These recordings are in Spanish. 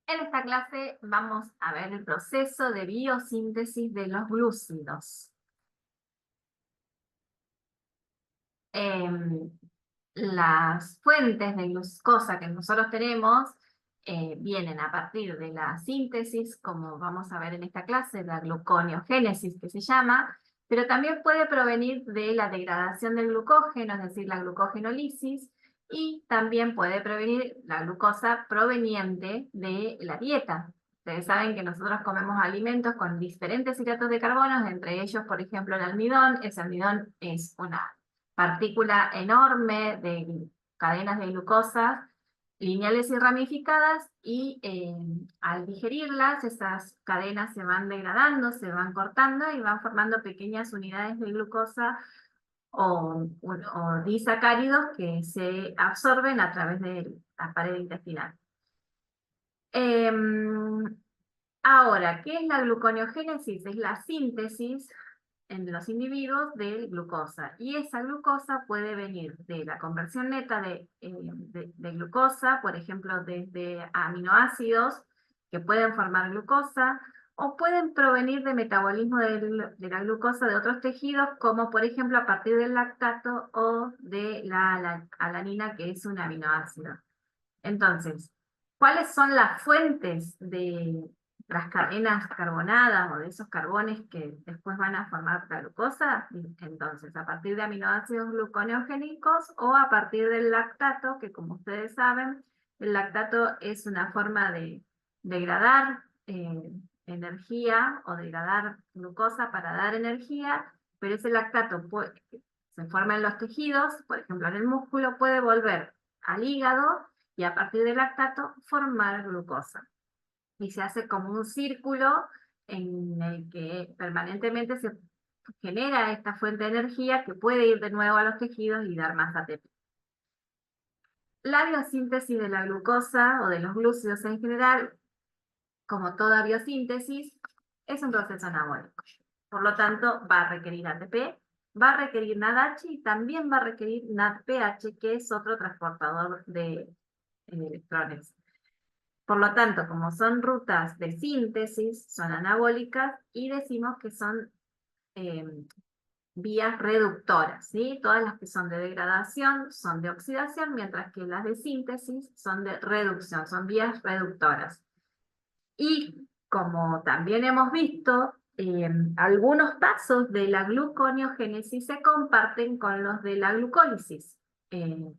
En esta clase vamos a ver el proceso de biosíntesis de los glúcidos. Em, las fuentes de glucosa que nosotros tenemos vienen a partir de la síntesis, como vamos a ver en esta clase, la gluconeogénesis que se llama, pero también puede provenir de la degradación del glucógeno, es decir, la glucogenólisis, y también puede provenir la glucosa proveniente de la dieta. Ustedes saben que nosotros comemos alimentos con diferentes hidratos de carbono, entre ellos, por ejemplo, el almidón. Ese almidón es una partícula enorme de cadenas de glucosa lineales y ramificadas, y al digerirlas, esas cadenas se van degradando, se van cortando y van formando pequeñas unidades de glucosa o disacáridos que se absorben a través de la pared intestinal. Ahora, ¿qué es la gluconeogénesis? Es la síntesis en los individuos de glucosa. Y esa glucosa puede venir de la conversión neta de glucosa, por ejemplo, desde aminoácidos que pueden formar glucosa, o pueden provenir de metabolismo de la glucosa de otros tejidos, como por ejemplo a partir del lactato o de la alanina, que es un aminoácido. Entonces, ¿cuáles son las fuentes de las cadenas carbonadas o de esos carbones que después van a formar la glucosa? Entonces, a partir de aminoácidos gluconeogénicos o a partir del lactato, que como ustedes saben, el lactato es una forma de degradar energía o degradar glucosa para dar energía, pero ese lactato se forma en los tejidos, por ejemplo en el músculo, puede volver al hígado y a partir del lactato formar glucosa. Y se hace como un círculo en el que permanentemente se genera esta fuente de energía que puede ir de nuevo a los tejidos y dar más ATP. La biosíntesis de la glucosa o de los glúcidos en general, como toda biosíntesis, es un proceso anabólico. Por lo tanto, va a requerir ATP, va a requerir NADH y también va a requerir NADPH, que es otro transportador de electrones. Por lo tanto, como son rutas de síntesis, son anabólicas y decimos que son vías reductoras, ¿sí? Todas las que son de degradación son de oxidación, mientras que las de síntesis son de reducción, son vías reductoras. Y como también hemos visto, algunos pasos de la gluconeogénesis se comparten con los de la glucólisis.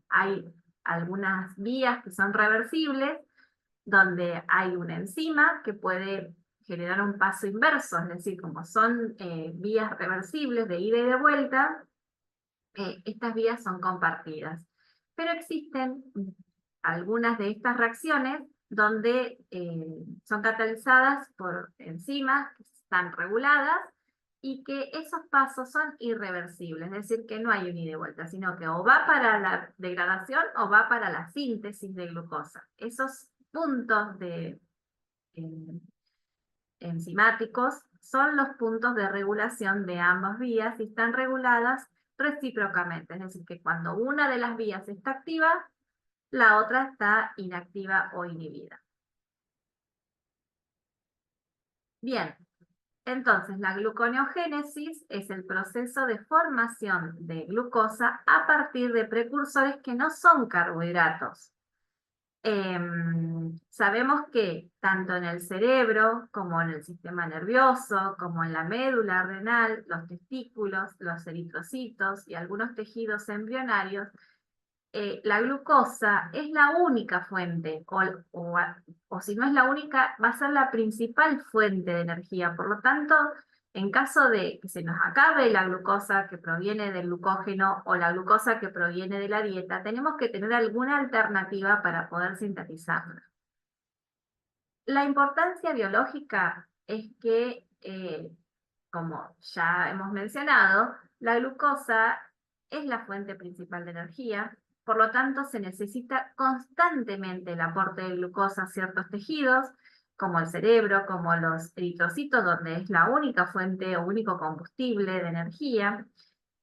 Hay algunas vías que son reversibles, donde hay una enzima que puede generar un paso inverso, es decir, como son vías reversibles de ida y de vuelta, estas vías son compartidas. Pero existen algunas de estas reacciones donde son catalizadas por enzimas que están reguladas y que esos pasos son irreversibles, es decir, que no hay un ida y vuelta, sino que o va para la degradación o va para la síntesis de glucosa. Esos puntos enzimáticos son los puntos de regulación de ambas vías y están reguladas recíprocamente, es decir, que cuando una de las vías está activa, la otra está inactiva o inhibida. Bien, entonces la gluconeogénesis es el proceso de formación de glucosa a partir de precursores que no son carbohidratos. Sabemos que tanto en el cerebro, como en el sistema nervioso, como en la médula renal, los testículos, los eritrocitos y algunos tejidos embrionarios, la glucosa es la única fuente, o si no es la única, va a ser la principal fuente de energía. Por lo tanto, en caso de que se nos acabe la glucosa que proviene del glucógeno o la glucosa que proviene de la dieta, tenemos que tener alguna alternativa para poder sintetizarla. La importancia biológica es que, como ya hemos mencionado, la glucosa es la fuente principal de energía. Por lo tanto, se necesita constantemente el aporte de glucosa a ciertos tejidos, como el cerebro, como los eritrocitos, donde es la única fuente o único combustible de energía.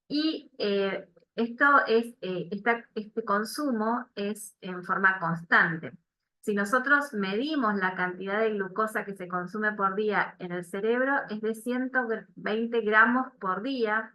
Y este consumo es en forma constante. Si nosotros medimos la cantidad de glucosa que se consume por día en el cerebro, es de 120 gramos por día,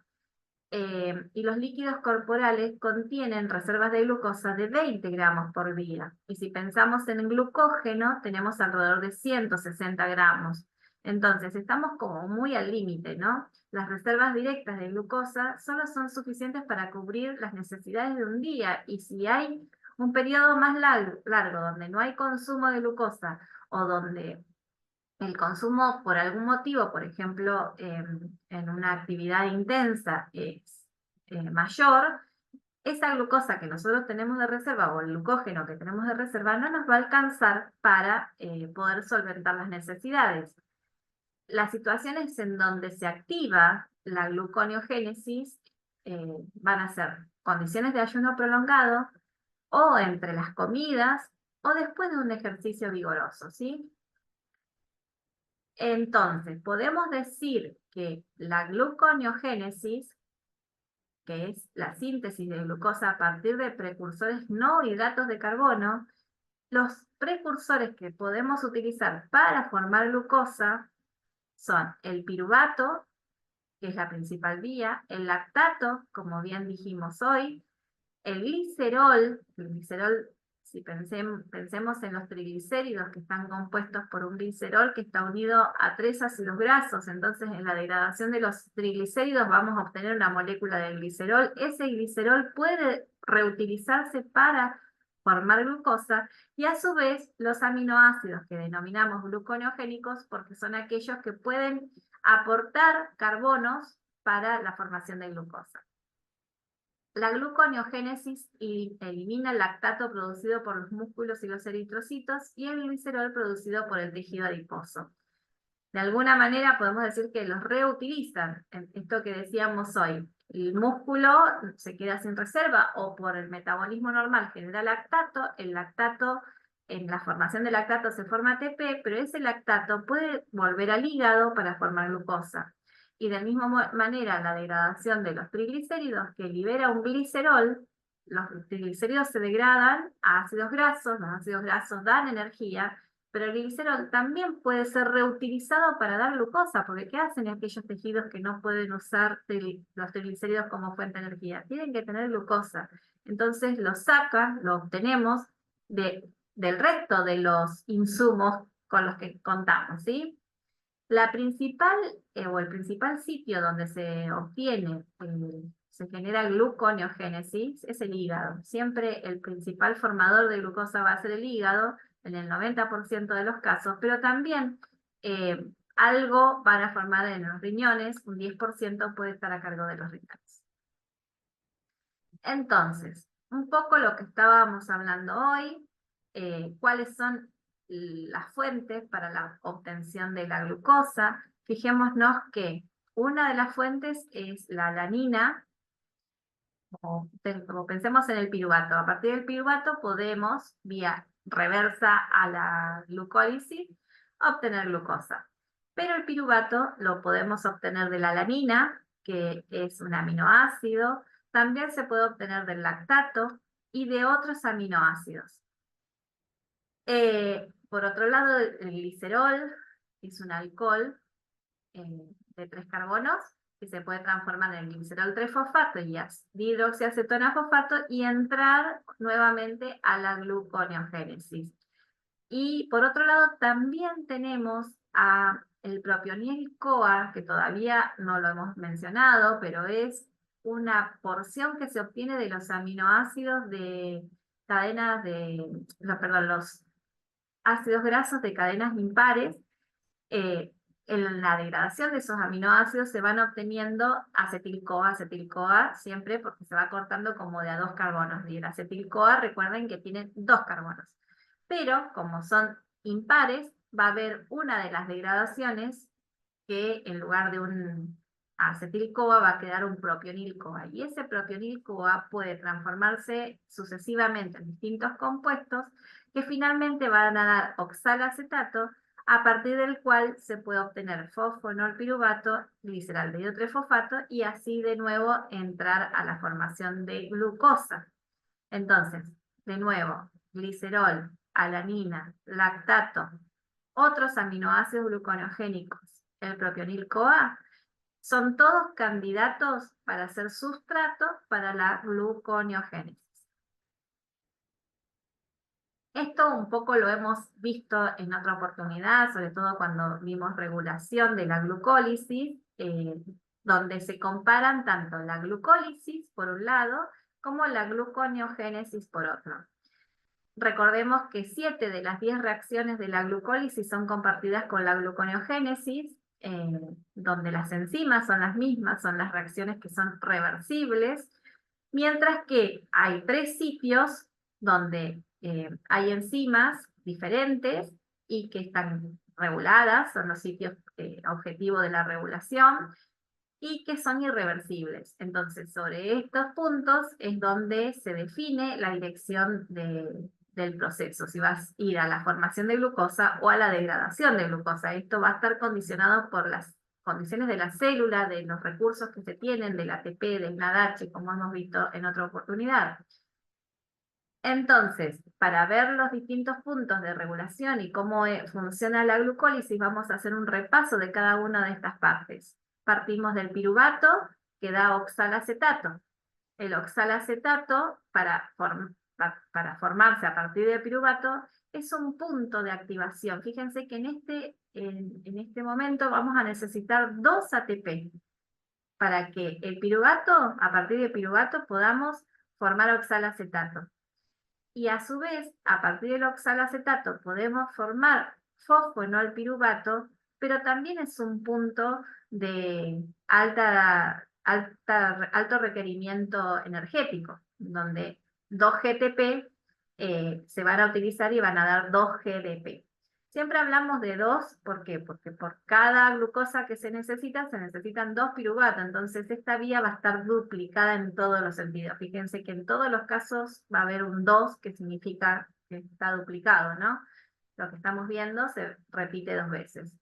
y los líquidos corporales contienen reservas de glucosa de 20 gramos por día. Y si pensamos en glucógeno, tenemos alrededor de 160 gramos. Entonces, estamos como muy al límite, ¿no? Las reservas directas de glucosa solo son suficientes para cubrir las necesidades de un día. Y si hay un periodo más largo donde no hay consumo de glucosa o donde el consumo por algún motivo, por ejemplo, en una actividad intensa es mayor, esa glucosa que nosotros tenemos de reserva o el glucógeno que tenemos de reserva no nos va a alcanzar para poder solventar las necesidades. Las situaciones en donde se activa la gluconeogénesis van a ser condiciones de ayuno prolongado o entre las comidas o después de un ejercicio vigoroso, ¿sí? Entonces, podemos decir que la gluconeogénesis, que es la síntesis de glucosa a partir de precursores no hidratos de carbono, los precursores que podemos utilizar para formar glucosa son el piruvato, que es la principal vía, el lactato, como bien dijimos hoy, el glicerol, si pensemos en los triglicéridos que están compuestos por un glicerol que está unido a 3 ácidos grasos, entonces en la degradación de los triglicéridos vamos a obtener una molécula de glicerol. Ese glicerol puede reutilizarse para formar glucosa y a su vez los aminoácidos que denominamos gluconeogénicos porque son aquellos que pueden aportar carbonos para la formación de glucosa. La gluconeogénesis elimina el lactato producido por los músculos y los eritrocitos y el glicerol producido por el tejido adiposo. De alguna manera podemos decir que los reutilizan, esto que decíamos hoy. El músculo se queda sin reserva o por el metabolismo normal genera lactato, el lactato, en la formación de lactato se forma ATP, pero ese lactato puede volver al hígado para formar glucosa. Y de la misma manera, la degradación de los triglicéridos que libera un glicerol, los triglicéridos se degradan a ácidos grasos, los ácidos grasos dan energía, pero el glicerol también puede ser reutilizado para dar glucosa, porque ¿qué hacen aquellos tejidos que no pueden usar los triglicéridos como fuente de energía? Tienen que tener glucosa. Entonces lo sacan, lo obtenemos del resto de los insumos con los que contamos, ¿sí? La principal, o el principal sitio donde se obtiene, se genera gluconeogénesis, es el hígado. Siempre el principal formador de glucosa va a ser el hígado, en el 90% de los casos, pero también algo van a formar en los riñones, un 10% puede estar a cargo de los riñones. Entonces, un poco lo que estábamos hablando hoy, cuáles son las fuentes para la obtención de la glucosa. Fijémonos que una de las fuentes es la alanina, como pensemos en el piruvato. A partir del piruvato podemos, vía reversa a la glucólisis, obtener glucosa. Pero el piruvato lo podemos obtener de la alanina, que es un aminoácido, también se puede obtener del lactato y de otros aminoácidos. Por otro lado, el glicerol es un alcohol de 3 carbonos que se puede transformar en glicerol 3-fosfato y dihidroxiacetona fosfato y entrar nuevamente a la gluconeogénesis. Y por otro lado, también tenemos el propionil-CoA, que todavía no lo hemos mencionado, pero es una porción que se obtiene de los aminoácidos de cadenas los ácidos grasos de cadenas impares. En la degradación de esos aminoácidos se van obteniendo acetil-CoA, siempre porque se va cortando como de a 2 carbonos. Y el acetil-CoA, recuerden que tiene 2 carbonos. Pero, como son impares, va a haber una de las degradaciones que en lugar de un acetil-CoA va a quedar un propionil-CoA. Y ese propionil-CoA puede transformarse sucesivamente en distintos compuestos que finalmente van a dar oxalacetato, a partir del cual se puede obtener fosfonolpiruvato, gliceraldehído 3-fosfato y así de nuevo entrar a la formación de glucosa. Entonces, de nuevo, glicerol alanina, lactato, otros aminoácidos gluconeogénicos, el propionil-CoA, son todos candidatos para ser sustrato para la gluconeogénesis. Esto un poco lo hemos visto en otra oportunidad, sobre todo cuando vimos regulación de la glucólisis, donde se comparan tanto la glucólisis por un lado como la gluconeogénesis por otro. Recordemos que 7 de las 10 reacciones de la glucólisis son compartidas con la gluconeogénesis, donde las enzimas son las mismas, son las reacciones que son reversibles, mientras que hay 3 sitios donde hay enzimas diferentes y que están reguladas, son los sitios objetivo de la regulación, y que son irreversibles. Entonces, sobre estos puntos es donde se define la dirección del proceso, si vas a ir a la formación de glucosa o a la degradación de glucosa. Esto va a estar condicionado por las condiciones de la célula, de los recursos que se tienen, del ATP, del NADH, como hemos visto en otra oportunidad. Entonces, para ver los distintos puntos de regulación y cómo funciona la glucólisis, vamos a hacer un repaso de cada una de estas partes. Partimos del piruvato, que da oxalacetato. El oxalacetato, para formarse a partir del piruvato, es un punto de activación. Fíjense que en este momento vamos a necesitar 2 ATP para que el piruvato, a partir del piruvato, podamos formar oxalacetato. Y a su vez, a partir del oxalacetato podemos formar fosfonolpiruvato, pero también es un punto de alto requerimiento energético, donde 2 GTP se van a utilizar y van a dar 2 GDP. Siempre hablamos de 2, ¿por qué? Porque por cada glucosa que se necesitan 2 piruvatos, entonces esta vía va a estar duplicada en todos los sentidos. Fíjense que en todos los casos va a haber un 2, que significa que está duplicado, ¿no? Lo que estamos viendo se repite 2 veces.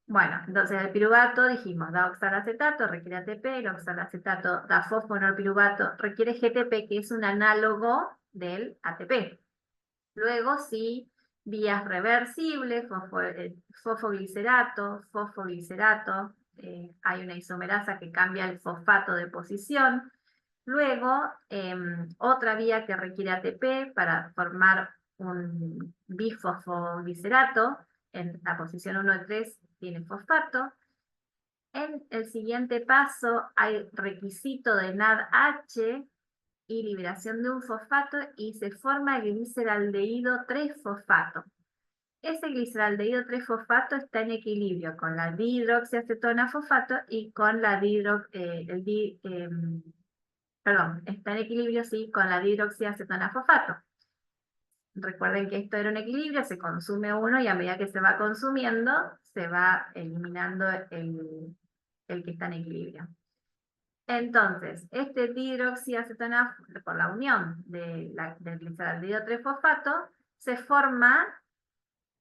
Bueno, entonces el piruvato, dijimos, da oxalacetato, requiere ATP, el oxalacetato da fosfonolpiruvato, requiere GTP, que es un análogo del ATP. Luego sí, vías reversibles, fosfoglicerato, hay una isomerasa que cambia el fosfato de posición. Luego, otra vía que requiere ATP para formar un bifosfoglicerato, en la posición 1 y 3 tiene fosfato. En el siguiente paso hay requisito de NADH y liberación de un fosfato y se forma el gliceraldehído 3-fosfato. Ese gliceraldehído 3-fosfato está en equilibrio con la dihidroxiacetona fosfato y con la está en equilibrio, sí, con la dihidroxiacetona fosfato. Recuerden que esto era un equilibrio, se consume uno y a medida que se va consumiendo, se va eliminando el que está en equilibrio. Entonces, este dihidroxiacetona, por la unión del gliceraldehído 3-fosfato, se forma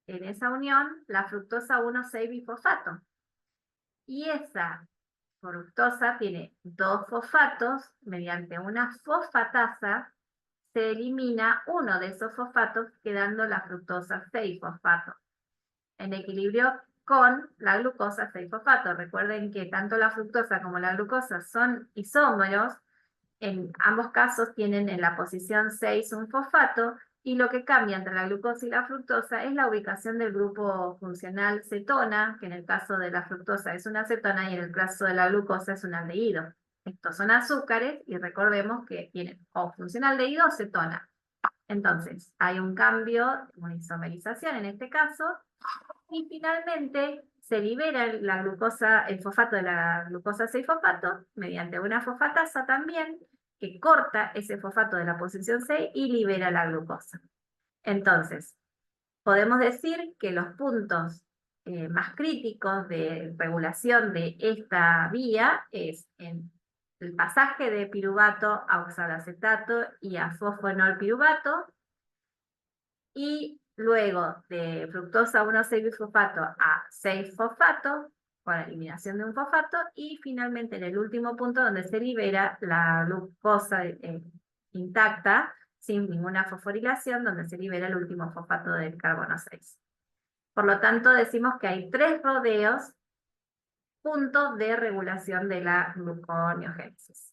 en esa unión la fructosa 1,6-bifosfato. Y esa fructosa tiene 2 fosfatos, mediante una fosfatasa se elimina uno de esos fosfatos, quedando la fructosa 6-fosfato, en equilibrio con la glucosa 6-fosfato. Recuerden que tanto la fructosa como la glucosa son isómeros, en ambos casos tienen en la posición 6 un fosfato, y lo que cambia entre la glucosa y la fructosa es la ubicación del grupo funcional cetona, que en el caso de la fructosa es una cetona y en el caso de la glucosa es un aldehído. Estos son azúcares y recordemos que tienen o funcionaldehído o cetona. Entonces, hay un cambio, una isomerización en este caso, y finalmente se libera la glucosa, el fosfato de la glucosa 6-fosfato mediante una fosfatasa también, que corta ese fosfato de la posición 6 y libera la glucosa. Entonces, podemos decir que los puntos más críticos de regulación de esta vía es en el pasaje de piruvato a oxalacetato y a fosfonolpiruvato, y luego de fructosa 1,6-bifosfato a 6-fosfato, con la eliminación de un fosfato, y finalmente en el último punto donde se libera la glucosa intacta sin ninguna fosforilación, donde se libera el último fosfato del carbono 6. Por lo tanto, decimos que hay 3 rodeos, puntos de regulación de la gluconeogénesis.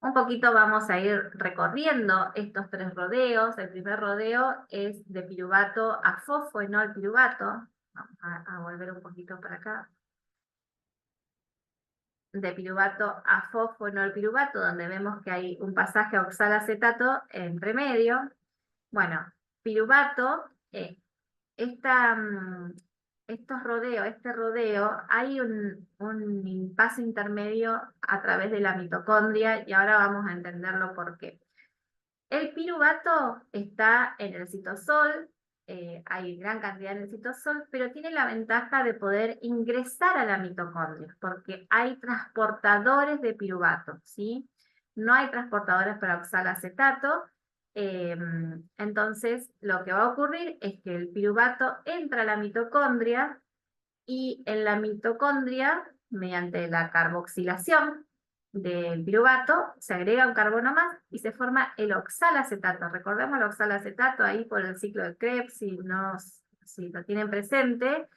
Un poquito vamos a ir recorriendo estos 3 rodeos. El primer rodeo es de piruvato a fosfoenol piruvato. Vamos a volver un poquito para acá. De piruvato a fosfoenol piruvato, donde vemos que hay un pasaje a oxalacetato entre medio. Bueno, piruvato, estos rodeos, este rodeo, hay un paso intermedio a través de la mitocondria y ahora vamos a entenderlo por qué. El piruvato está en el citosol, hay gran cantidad en el citosol, pero tiene la ventaja de poder ingresar a la mitocondria, porque hay transportadores de piruvato, ¿sí? No hay transportadores para oxalacetato, entonces lo que va a ocurrir es que el piruvato entra a la mitocondria y en la mitocondria, mediante la carboxilación del piruvato, se agrega un carbono más y se forma el oxalacetato. Recordemos el oxalacetato ahí por el ciclo de Krebs, si lo tienen presente,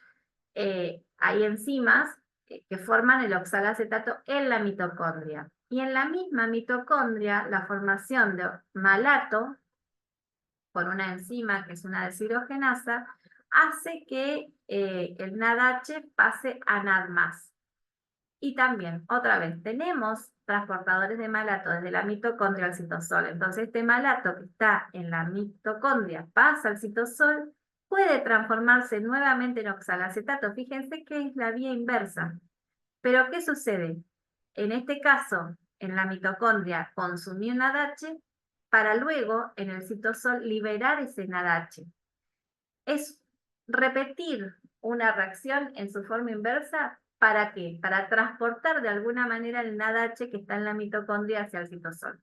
hay enzimas que forman el oxalacetato en la mitocondria. Y en la misma mitocondria, la formación de malato, por una enzima que es una deshidrogenasa, hace que el NADH pase a NAD+. Y también, otra vez, tenemos transportadores de malato desde la mitocondria al citosol. Entonces, este malato que está en la mitocondria pasa al citosol, puede transformarse nuevamente en oxalacetato. Fíjense que es la vía inversa. Pero, ¿qué sucede? En este caso, en la mitocondria consumió NADH para luego, en el citosol, liberar ese NADH. Es repetir una reacción en su forma inversa. ¿Para qué? Para transportar de alguna manera el NADH que está en la mitocondria hacia el citosol.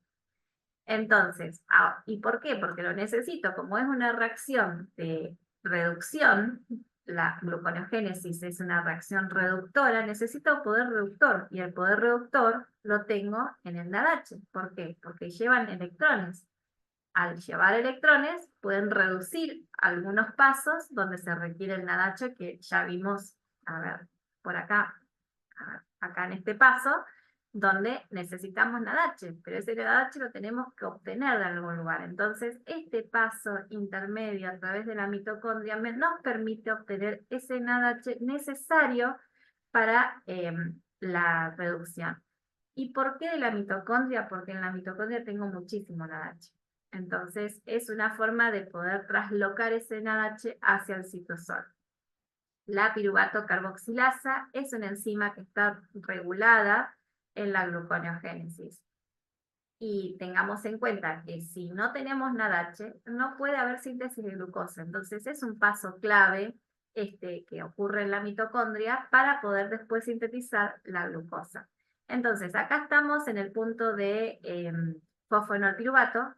Entonces, ¿y por qué? Porque lo necesito, como es una reacción de reducción, la gluconeogénesis es una reacción reductora, necesito poder reductor, y el poder reductor lo tengo en el NADH. ¿Por qué? Porque llevan electrones. Al llevar electrones, pueden reducir algunos pasos donde se requiere el NADH, que ya vimos, a ver, por acá, acá en este paso, donde necesitamos NADH, pero ese NADH lo tenemos que obtener de algún lugar. Entonces, este paso intermedio a través de la mitocondria nos permite obtener ese NADH necesario para la reducción. ¿Y por qué de la mitocondria? Porque en la mitocondria tengo muchísimo NADH. Entonces, es una forma de poder traslocar ese NADH hacia el citosol. La piruvato carboxilasa es una enzima que está regulada en la gluconeogénesis. Y tengamos en cuenta que si no tenemos NADH, no puede haber síntesis de glucosa. Entonces, es un paso clave que ocurre en la mitocondria para poder después sintetizar la glucosa. Entonces, acá estamos en el punto de fosfoenolpiruvato,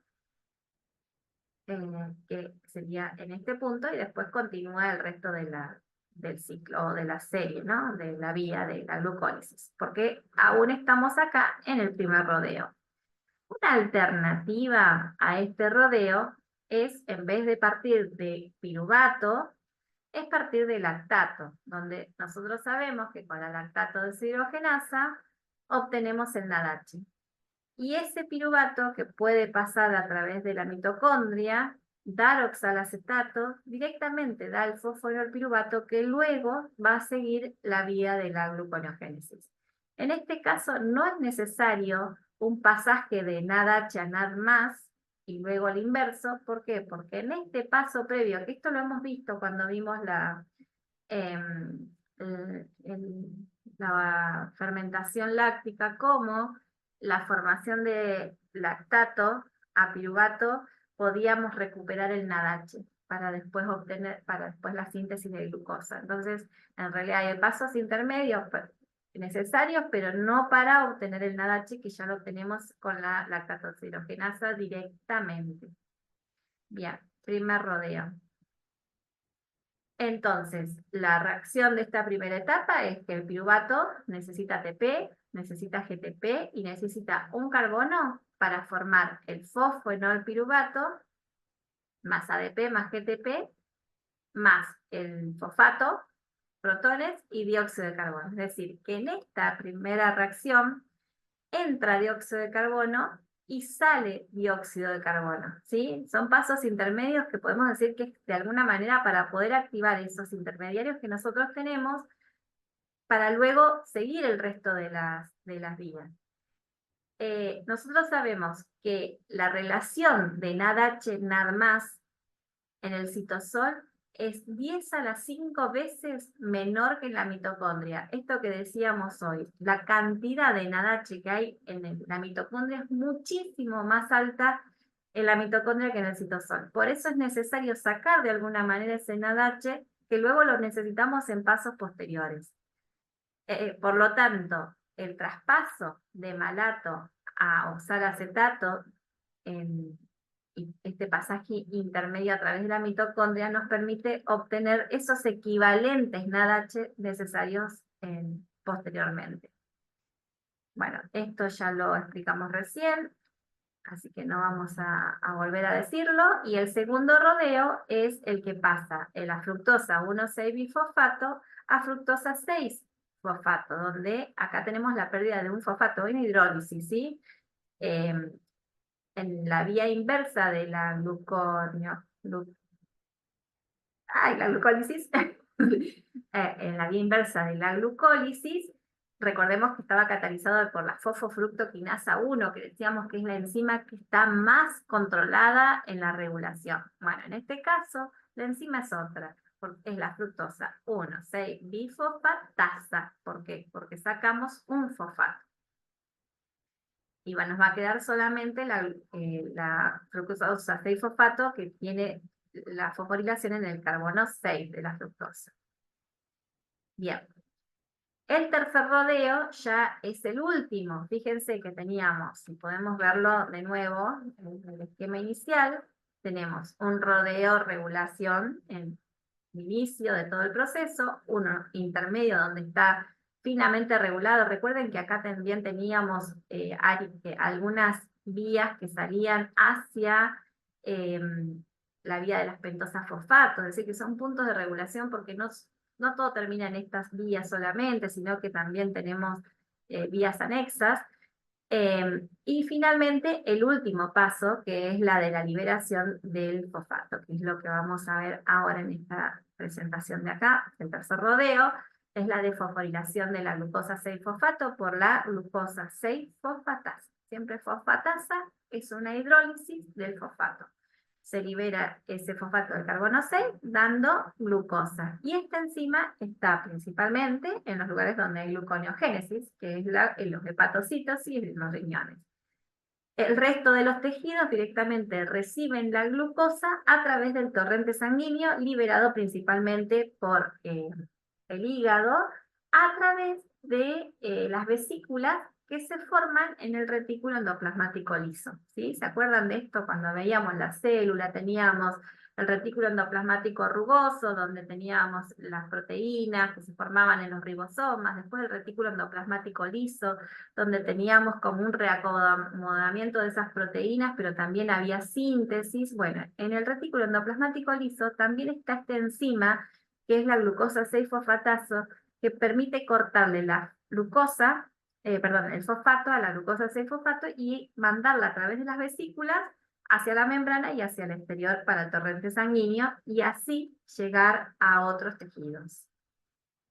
que sería en este punto, y después continúa el resto del ciclo o de la serie, ¿no? De la vía de la glucólisis, porque aún estamos acá en el primer rodeo. Una alternativa a este rodeo es, en vez de partir de piruvato, es partir de lactato, donde nosotros sabemos que con la lactato deshidrogenasa obtenemos el NADH. Y ese piruvato que puede pasar a través de la mitocondria, dar oxalacetato, directamente da el fosfoenolpiruvato que luego va a seguir la vía de la gluconeogénesis. En este caso no es necesario un pasaje de NADH a NAD+, y luego el inverso. ¿Por qué? Porque en este paso previo, que esto lo hemos visto cuando vimos la fermentación láctica, como la formación de lactato a piruvato, podíamos recuperar el NADH para después la síntesis de glucosa. Entonces, en realidad hay pasos intermedios necesarios, pero no para obtener el NADH, que ya lo tenemos con la lactato deshidrogenasa directamente. Bien, primer rodeo. Entonces, la reacción de esta primera etapa es que el piruvato necesita ATP, necesita GTP y necesita un carbono para formar el fosfoenolpiruvato, más ADP, más GTP, más el fosfato, protones y dióxido de carbono. Es decir, que en esta primera reacción entra dióxido de carbono y sale dióxido de carbono, ¿sí? Son pasos intermedios que podemos decir que de alguna manera para poder activar esos intermediarios que nosotros tenemos para luego seguir el resto de las vías. Nosotros sabemos que la relación de NADH, NAD+, en el citosol es 10 a la 5 veces menor que en la mitocondria. Esto que decíamos hoy, la cantidad de NADH que hay en la mitocondria es muchísimo más alta en la mitocondria que en el citosol. Por eso es necesario sacar de alguna manera ese NADH, que luego lo necesitamos en pasos posteriores. Por lo tanto, el traspaso de malato a oxalacetato y este pasaje intermedio a través de la mitocondria nos permite obtener esos equivalentes NADH necesarios posteriormente. Bueno, esto ya lo explicamos recién, así que no vamos a volver a decirlo. Y el segundo rodeo es el que pasa de la fructosa 1,6-bifosfato a fructosa 6-fosfato, donde acá tenemos la pérdida de un fosfato en hidrólisis, ¿sí? En la vía inversa de la glucólisis, en la vía inversa de la glucólisis, recordemos que estaba catalizado por la fosfofructoquinasa 1, que decíamos que es la enzima que está más controlada en la regulación. Bueno, en este caso, la enzima es otra, es la fructosa 1,6-bifosfatasa. ¿Por qué? Porque sacamos un fosfato. Y nos va a quedar solamente la fructosa 6-fosfato, que tiene la fosforilación en el carbono 6 de la fructosa. Bien. El tercer rodeo ya es el último. Fíjense que teníamos, si podemos verlo de nuevo, en el esquema inicial, tenemos un rodeo regulación en el inicio de todo el proceso, uno intermedio donde está finamente regulado. Recuerden que acá también teníamos algunas vías que salían hacia la vía de las pentosas fosfato, es decir, que son puntos de regulación porque no todo termina en estas vías solamente, sino que también tenemos vías anexas. Y finalmente, el último paso, que es la de la liberación del fosfato, que es lo que vamos a ver ahora en esta presentación de acá, el tercer rodeo, es la desfosforilación de la glucosa 6-fosfato por la glucosa 6-fosfatasa. Siempre fosfatasa es una hidrólisis del fosfato. Se libera ese fosfato de carbono 6 dando glucosa. Y esta enzima está principalmente en los lugares donde hay gluconeogénesis, que es en los hepatocitos y en los riñones. El resto de los tejidos directamente reciben la glucosa a través del torrente sanguíneo, liberado principalmente por el hígado, a través de las vesículas que se forman en el retículo endoplasmático liso, ¿sí? ¿Se acuerdan de esto? Cuando veíamos la célula, teníamos el retículo endoplasmático rugoso, donde teníamos las proteínas que se formaban en los ribosomas, después el retículo endoplasmático liso, donde teníamos como un reacomodamiento de esas proteínas, pero también había síntesis. Bueno, en el retículo endoplasmático liso también está esta enzima, que es la glucosa 6-fosfataso, que permite cortarle la glucosa, el fosfato a la glucosa 6-fosfato y mandarla a través de las vesículas hacia la membrana y hacia el exterior para el torrente sanguíneo y así llegar a otros tejidos.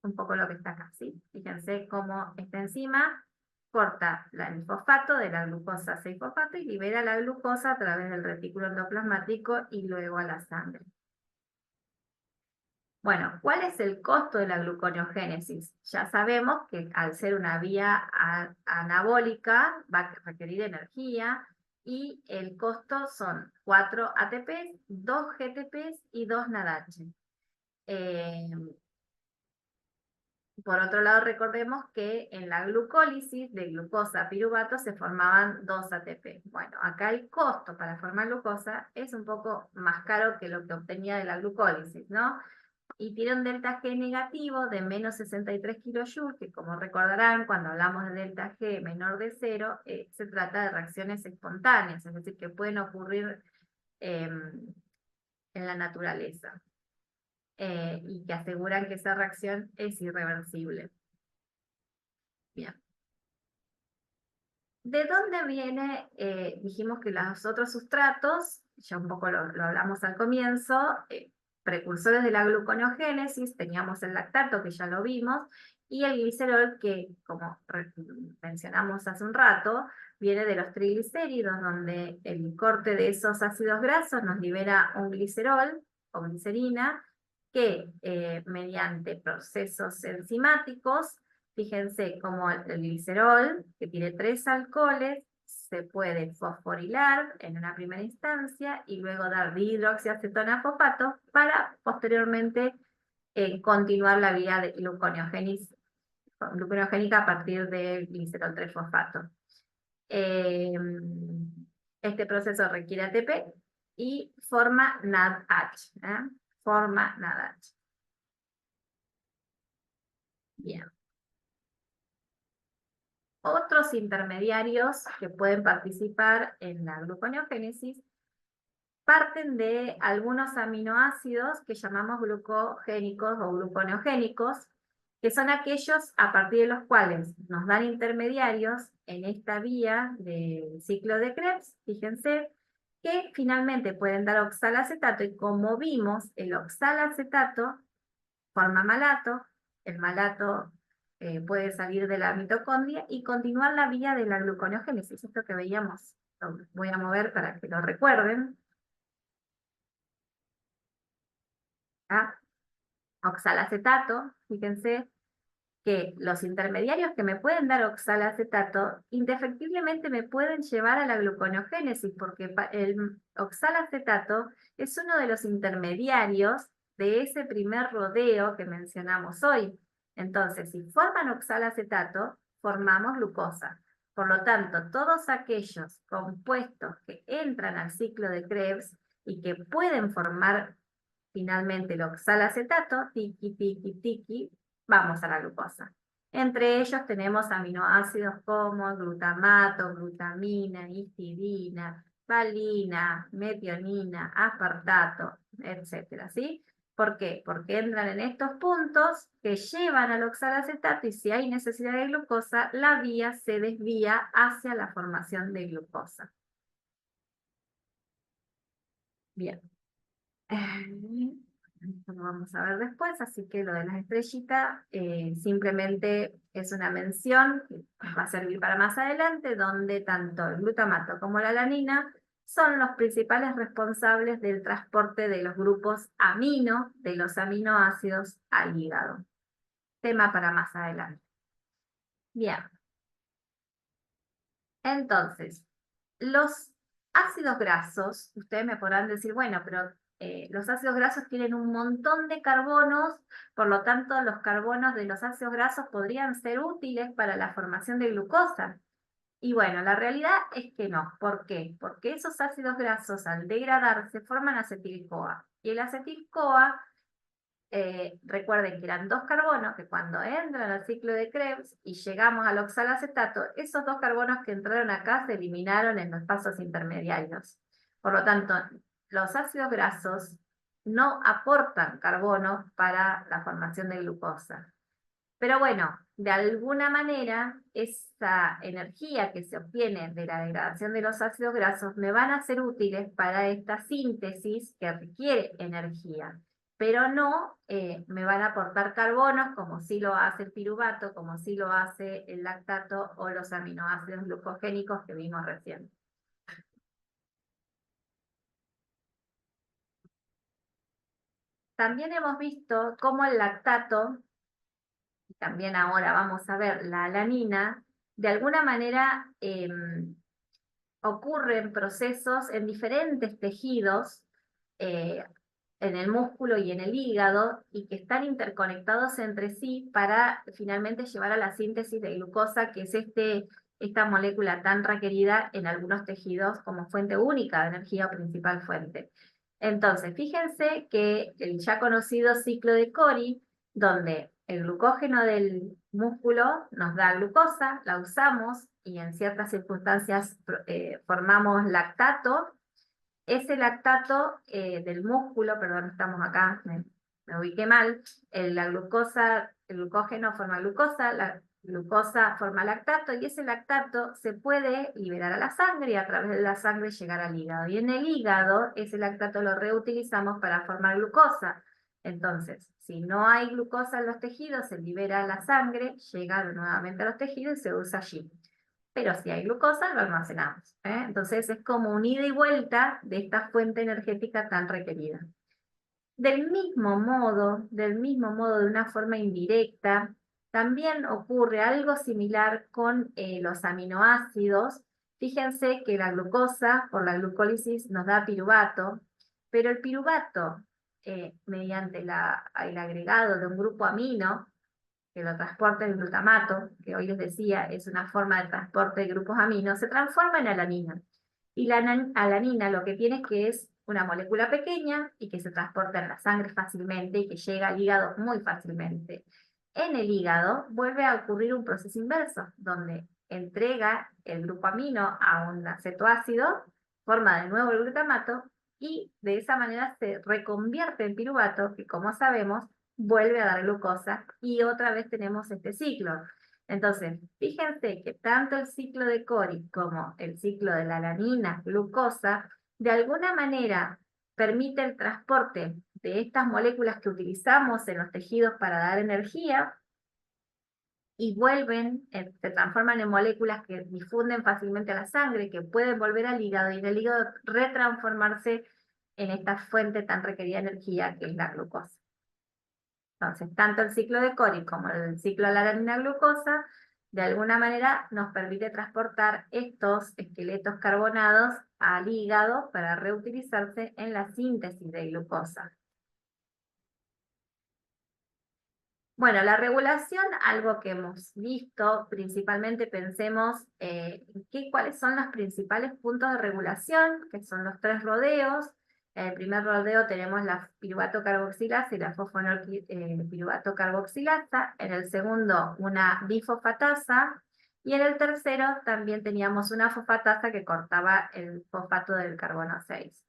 Un poco lo que está acá, ¿sí? Fíjense cómo esta enzima corta el fosfato de la glucosa 6-fosfato y libera la glucosa a través del retículo endoplasmático y luego a la sangre. Bueno, ¿cuál es el costo de la gluconeogénesis? Ya sabemos que al ser una vía anabólica va a requerir energía y el costo son 4 ATPs, 2 GTPs y 2 NADH. Por otro lado, recordemos que en la glucólisis de glucosa a piruvato se formaban 2 ATP. Bueno, acá el costo para formar glucosa es un poco más caro que lo que obtenía de la glucólisis, ¿no? y tiene un delta G negativo de menos 63 kilojoules, que como recordarán, cuando hablamos de delta G menor de 0, se trata de reacciones espontáneas, es decir, que pueden ocurrir en la naturaleza, y que aseguran que esa reacción es irreversible. Bien. ¿De dónde viene? Dijimos que los otros sustratos, ya un poco lo hablamos al comienzo, precursores de la gluconeogénesis, teníamos el lactato, que ya lo vimos, y el glicerol, que como mencionamos hace un rato, viene de los triglicéridos, donde el corte de esos ácidos grasos nos libera un glicerol o glicerina, que mediante procesos enzimáticos, fíjense como el glicerol, que tiene 3 alcoholes, se puede fosforilar en una primera instancia y luego dar dihidroxiacetona fosfato para posteriormente continuar la vía de gluconeogénica a partir del glicerol 3-fosfato. Este proceso requiere ATP y forma NADH. Forma NADH. Bien. Otros intermediarios que pueden participar en la gluconeogénesis parten de algunos aminoácidos que llamamos glucogénicos o gluconeogénicos, que son aquellos a partir de los cuales nos dan intermediarios en esta vía del ciclo de Krebs, fíjense, que finalmente pueden dar oxalacetato, y como vimos, el oxalacetato forma malato, el malato puede salir de la mitocondria y continuar la vía de la gluconeogénesis, esto que veíamos. Lo voy a mover para que lo recuerden. ¿Ah? Oxalacetato, fíjense que los intermediarios que me pueden dar oxalacetato indefectiblemente me pueden llevar a la gluconeogénesis, porque el oxalacetato es uno de los intermediarios de ese primer rodeo que mencionamos hoy. Entonces, si forman oxalacetato, formamos glucosa. Por lo tanto, todos aquellos compuestos que entran al ciclo de Krebs y que pueden formar finalmente el oxalacetato, tiki, tiki, tiki, vamos a la glucosa. Entre ellos tenemos aminoácidos como glutamato, glutamina, histidina, valina, metionina, aspartato, etc. ¿Sí? ¿Por qué? Porque entran en estos puntos que llevan al oxalacetato, y si hay necesidad de glucosa, la vía se desvía hacia la formación de glucosa. Bien. Esto lo vamos a ver después, así que lo de las estrellitas simplemente es una mención que nos va a servir para más adelante, donde tanto el glutamato como la alanina son los principales responsables del transporte de los grupos amino, de los aminoácidos al hígado. Tema para más adelante. Bien. Entonces, los ácidos grasos, ustedes me podrán decir, bueno, pero los ácidos grasos tienen un montón de carbonos, por lo tanto los carbonos de los ácidos grasos podrían ser útiles para la formación de glucosa. Y bueno, la realidad es que no. ¿Por qué? Porque esos ácidos grasos al degradarse forman acetil-CoA. Y el acetil-CoA, recuerden que eran 2 carbonos que cuando entran al ciclo de Krebs y llegamos al oxalacetato, esos 2 carbonos que entraron acá se eliminaron en los pasos intermediarios. Por lo tanto, los ácidos grasos no aportan carbono para la formación de glucosa. Pero bueno, de alguna manera, esa energía que se obtiene de la degradación de los ácidos grasos me van a ser útiles para esta síntesis que requiere energía, pero no me van a aportar carbonos como sí lo hace el piruvato, como sí lo hace el lactato o los aminoácidos glucogénicos que vimos recién. También hemos visto cómo el lactato, y también ahora vamos a ver la alanina, de alguna manera ocurren procesos en diferentes tejidos, en el músculo y en el hígado, y que están interconectados entre sí para finalmente llevar a la síntesis de glucosa, que es esta molécula tan requerida en algunos tejidos como fuente única de energía o principal fuente. Entonces, fíjense que el ya conocido ciclo de Cori, donde el glucógeno del músculo nos da glucosa, la usamos y en ciertas circunstancias formamos lactato. Ese lactato del músculo, perdón, estamos acá, me ubiqué mal, la glucosa, el glucógeno forma glucosa, la glucosa forma lactato, y ese lactato se puede liberar a la sangre y a través de la sangre llegar al hígado. Y en el hígado, ese lactato lo reutilizamos para formar glucosa. Entonces, si no hay glucosa en los tejidos, se libera a la sangre, llega nuevamente a los tejidos y se usa allí. Pero si hay glucosa, lo almacenamos. Entonces es como un ida y vuelta de esta fuente energética tan requerida. Del mismo modo, de una forma indirecta, también ocurre algo similar con los aminoácidos. Fíjense que la glucosa, por la glucólisis, nos da piruvato, pero el piruvato, mediante el agregado de un grupo amino, que lo transporta el glutamato, que hoy les decía es una forma de transporte de grupos aminos, se transforma en alanina. Y la alanina lo que tiene es que es una molécula pequeña y que se transporta en la sangre fácilmente y que llega al hígado muy fácilmente. En el hígado vuelve a ocurrir un proceso inverso, donde entrega el grupo amino a un acetoácido, forma de nuevo el glutamato y de esa manera se reconvierte en piruvato, que como sabemos vuelve a dar glucosa y otra vez tenemos este ciclo. Entonces, fíjense que tanto el ciclo de Cori como el ciclo de la alanina, glucosa, de alguna manera permite el transporte de estas moléculas que utilizamos en los tejidos para dar energía y vuelven, se transforman en moléculas que difunden fácilmente a la sangre, que pueden volver al hígado y en el hígado retransformarse en esta fuente tan requerida de energía que es la glucosa. Entonces, tanto el ciclo de Cori como el ciclo de la alanina glucosa, de alguna manera nos permite transportar estos esqueletos carbonados al hígado para reutilizarse en la síntesis de glucosa. Bueno, la regulación, algo que hemos visto, principalmente pensemos cuáles son los principales puntos de regulación, que son los 3 rodeos. En el primer rodeo tenemos la piruvato carboxilasa y la fosfonol-piruvato carboxilasa. En el segundo, una bifosfatasa. Y en el tercero también teníamos una fosfatasa que cortaba el fosfato del carbono 6.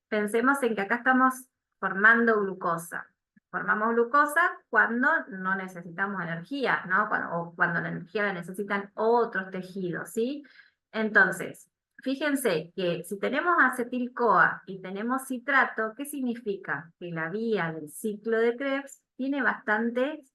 Pensemos en que acá estamos formando glucosa. Formamos glucosa cuando no necesitamos energía, ¿no? O cuando la energía la necesitan otros tejidos, ¿sí? Entonces, fíjense que si tenemos acetil-CoA y tenemos citrato, ¿qué significa? Que la vía del ciclo de Krebs tiene bastante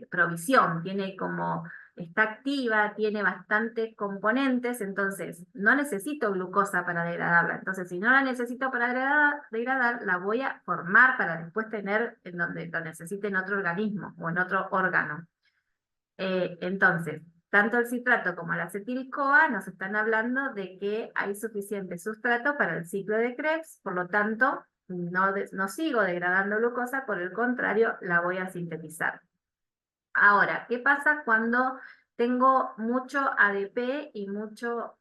provisión, tiene como, está activa, tiene bastantes componentes, entonces no necesito glucosa para degradarla. Entonces, si no la necesito para degradar, la voy a formar para después tener en donde lo necesite en otro organismo o en otro órgano. Entonces, tanto el citrato como la acetil-CoA nos están hablando de que hay suficiente sustrato para el ciclo de Krebs, por lo tanto, no sigo degradando glucosa, por el contrario, la voy a sintetizar. Ahora, ¿qué pasa cuando tengo mucho ADP y mucho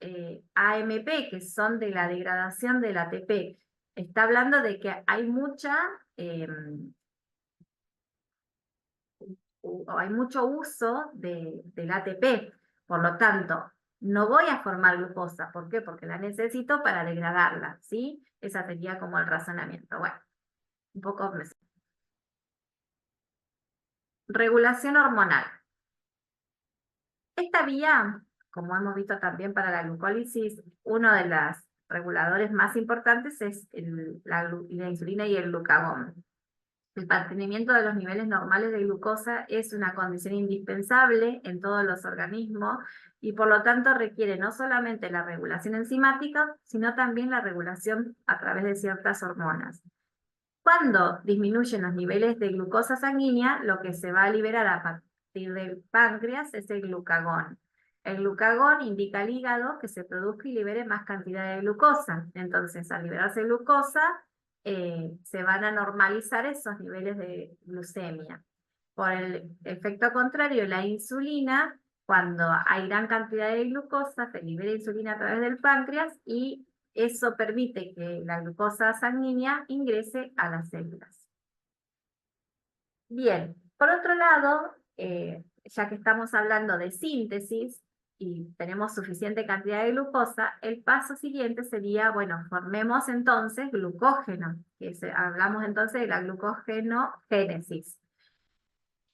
AMP, que son de la degradación del ATP? Está hablando de que hay hay mucho uso del ATP, por lo tanto, no voy a formar glucosa. ¿Por qué? Porque la necesito para degradarla, ¿sí? Esa sería como el razonamiento. Bueno, un poco... Regulación hormonal. Esta vía, como hemos visto también para la glucólisis, uno de los reguladores más importantes es la insulina y el glucagón. El mantenimiento de los niveles normales de glucosa es una condición indispensable en todos los organismos y por lo tanto requiere no solamente la regulación enzimática, sino también la regulación a través de ciertas hormonas. Cuando disminuyen los niveles de glucosa sanguínea, lo que se va a liberar a partir del páncreas es el glucagón. El glucagón indica al hígado que se produzca y libere más cantidad de glucosa. Entonces, al liberarse glucosa, se van a normalizar esos niveles de glucemia. Por el efecto contrario, la insulina, cuando hay gran cantidad de glucosa, se libera insulina a través del páncreas y Eso permite que la glucosa sanguínea ingrese a las células. Bien, por otro lado, ya que estamos hablando de síntesis y tenemos suficiente cantidad de glucosa, el paso siguiente sería, bueno, formemos entonces glucógeno, hablamos entonces de la glucogenogénesis,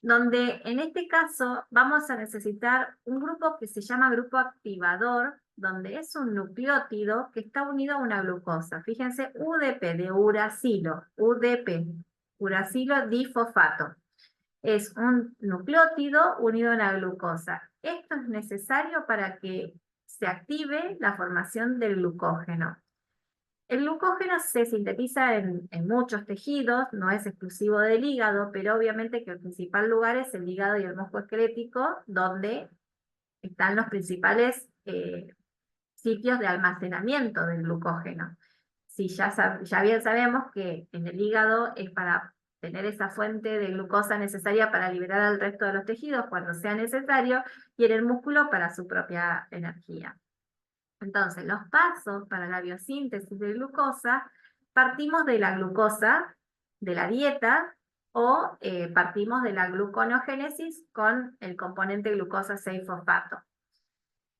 donde en este caso vamos a necesitar un grupo que se llama grupo activador, donde es un nucleótido que está unido a una glucosa. Fíjense, UDP de uracilo, UDP, uracilo difosfato. Es un nucleótido unido a una glucosa. Esto es necesario para que se active la formación del glucógeno. El glucógeno se sintetiza en muchos tejidos, no es exclusivo del hígado, pero obviamente que el principal lugar es el hígado y el músculo esquelético, donde están los principales sitios de almacenamiento del glucógeno. Si ya bien sabemos que en el hígado es para tener esa fuente de glucosa necesaria para liberar al resto de los tejidos cuando sea necesario, y en el músculo para su propia energía. Entonces, los pasos para la biosíntesis de glucosa, partimos de la glucosa de la dieta o partimos de la gluconogénesis con el componente glucosa 6-fosfato.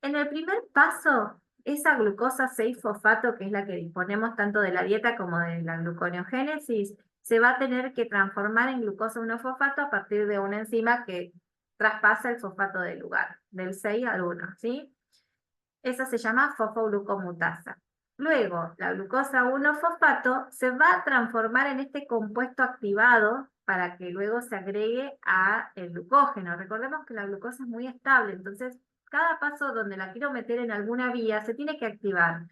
En el primer paso, esa glucosa 6-fosfato, que es la que disponemos tanto de la dieta como de la gluconeogénesis, se va a tener que transformar en glucosa 1-fosfato a partir de una enzima que traspasa el fosfato del lugar, del 6 al 1, ¿sí? Esa se llama fosfoglucomutasa. Luego, la glucosa 1-fosfato se va a transformar en este compuesto activado para que luego se agregue a el glucógeno. Recordemos que la glucosa es muy estable, entonces cada paso donde la quiero meter en alguna vía se tiene que activar.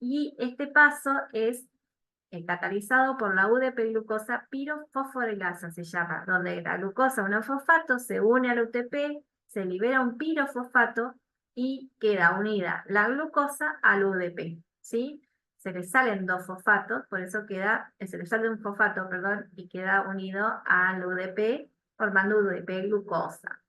Y este paso es catalizado por la UDP-glucosa pirofosforilasa, se llama, donde la glucosa 1-fosfato se une al UTP, se libera un pirofosfato y queda unida la glucosa al UDP, ¿sí? Se le salen dos fosfatos, por eso se le sale un fosfato, perdón, y queda unido al UDP, formando UDP-glucosa.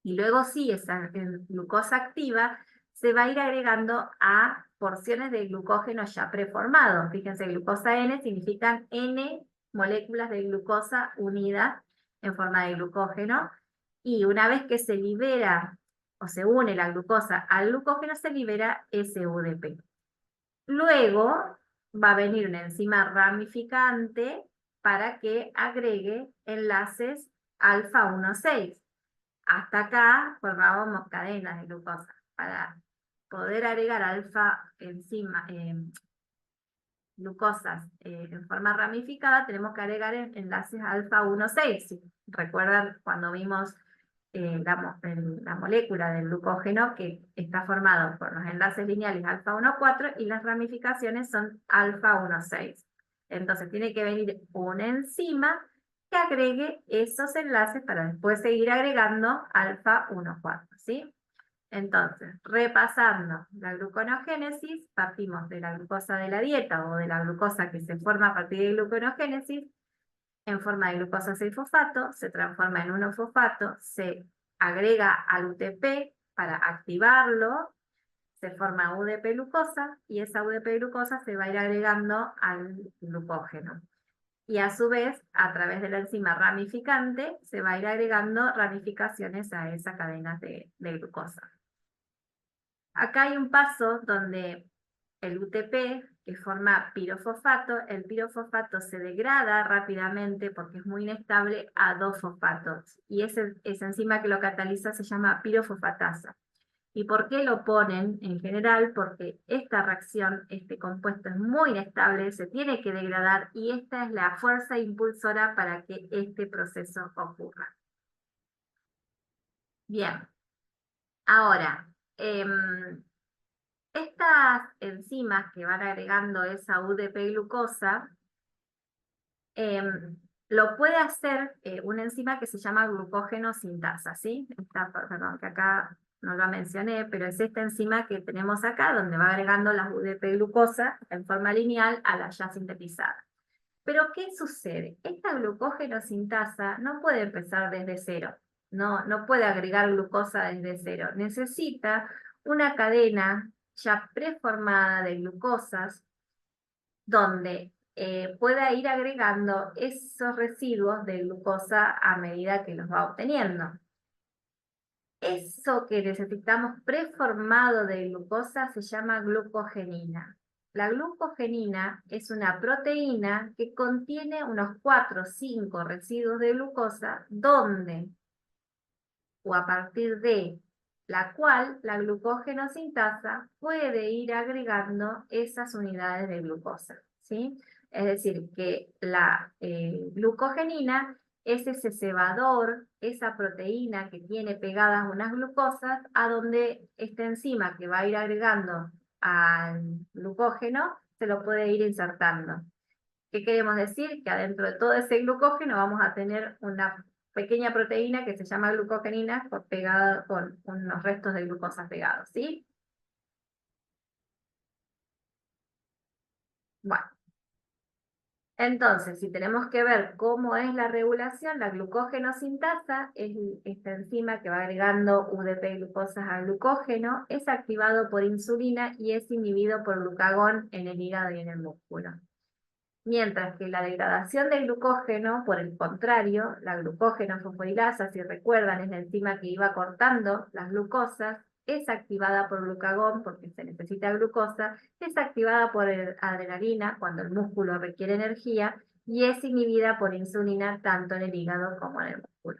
Y luego sí, esa glucosa activa se va a ir agregando a porciones de glucógeno ya preformado. Fíjense, glucosa N significan N moléculas de glucosa unidas en forma de glucógeno. Y una vez que se libera o se une la glucosa al glucógeno, se libera SUDP. Luego va a venir una enzima ramificante para que agregue enlaces alfa 1,6. Hasta acá formábamos cadenas de glucosa. Para poder agregar glucosas en forma ramificada, tenemos que agregar enlaces alfa 1,6. ¿Sí? Recuerdan cuando vimos la molécula del glucógeno, que está formado por los enlaces lineales alfa 1,4 y las ramificaciones son alfa 1,6. Entonces tiene que venir una enzima que agregue esos enlaces para después seguir agregando alfa 1,4, ¿sí? Entonces, repasando la gluconogénesis, partimos de la glucosa de la dieta o de la glucosa que se forma a partir de gluconogénesis en forma de glucosa 6-fosfato, se transforma en 1-fosfato, se agrega al UTP para activarlo, se forma UDP-glucosa y esa UDP-glucosa se va a ir agregando al glucógeno. Y a su vez, a través de la enzima ramificante, se va a ir agregando ramificaciones a esa cadena de glucosa. Acá hay un paso donde el UTP, que forma pirofosfato, el pirofosfato se degrada rápidamente porque es muy inestable a 2-fosfatos. Y esa enzima que lo cataliza se llama pirofosfatasa. ¿Y por qué lo ponen en general? Porque esta reacción, este compuesto es muy inestable, se tiene que degradar y esta es la fuerza impulsora para que este proceso ocurra. Bien, ahora, estas enzimas que van agregando esa UDP-glucosa, lo puede hacer una enzima que se llama glucógeno sintasa, ¿sí? Perdón, que acá no la mencioné, pero es esta enzima que tenemos acá, donde va agregando las UDP-glucosa en forma lineal a la ya sintetizada. Pero, ¿qué sucede? Esta glucógeno sintasa no puede empezar desde cero, no puede agregar glucosa desde cero, necesita una cadena ya preformada de glucosas, donde pueda ir agregando esos residuos de glucosa a medida que los va obteniendo. Eso que necesitamos preformado de glucosa se llama glucogenina. La glucogenina es una proteína que contiene unos 4 o 5 residuos de glucosa, donde o a partir de la cual la glucogenosintasa puede ir agregando esas unidades de glucosa, ¿sí? Es decir, que la glucogenina es ese cebador, esa proteína que tiene pegadas unas glucosas, a donde esta enzima que va a ir agregando al glucógeno se lo puede ir insertando. ¿Qué queremos decir? Que adentro de todo ese glucógeno vamos a tener una pequeña proteína que se llama glucogenina pegada con unos restos de glucosa pegados, ¿sí? Bueno, entonces, si tenemos que ver cómo es la regulación, la glucógenosintasa es esta enzima que va agregando UDP glucosas al glucógeno, es activado por insulina y es inhibido por glucagón en el hígado y en el músculo. Mientras que la degradación del glucógeno, por el contrario, la glucógeno fosforilasa, si recuerdan, es la enzima que iba cortando las glucosas, es activada por glucagón porque se necesita glucosa, es activada por adrenalina cuando el músculo requiere energía y es inhibida por insulina tanto en el hígado como en el músculo.